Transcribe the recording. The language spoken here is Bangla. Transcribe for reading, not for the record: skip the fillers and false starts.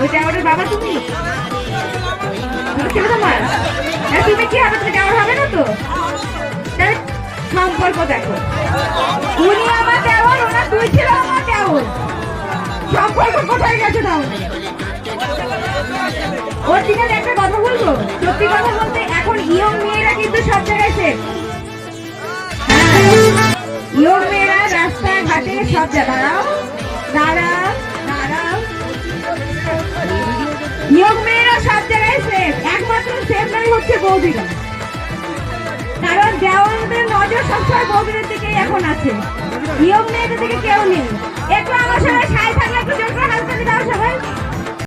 ওই দেওয়ারের বাবা তুমি? ছিল তোমার? তুমি কি হবে? তুমি দেওয়ার হবে না তো? সম্পর্ক দেখো, উনি আমার দেওয়ার, ওনার দুই ছিল আমার দেওয়ার, সম্পর্ক কোথায় গেছে তাহলে? ওর দিকে একটা কথা বলবো, সত্যি কথা বলতে এখন ইয়ং মেয়েরা কিন্তু সব জায়গায় সেফ। ইয়ং মেয়েরা রাস্তায় ঘাটে সব জায়গায় দাঁড়াও দাঁড়াও, ইয়ং মেয়েরা সব জায়গায় সেফ, একমাত্র সেফ নাই হচ্ছে বৌদিরা। কারণ দেওয়ানদের নজর সবসময় বৌদিদের দিকেই এখন আছে, ইয়ং মেয়েদের দিকে কেউ নেই। একটু আমার সবাই সাই থাকলে একটু জোর করে হাত তালি দাও সবাই।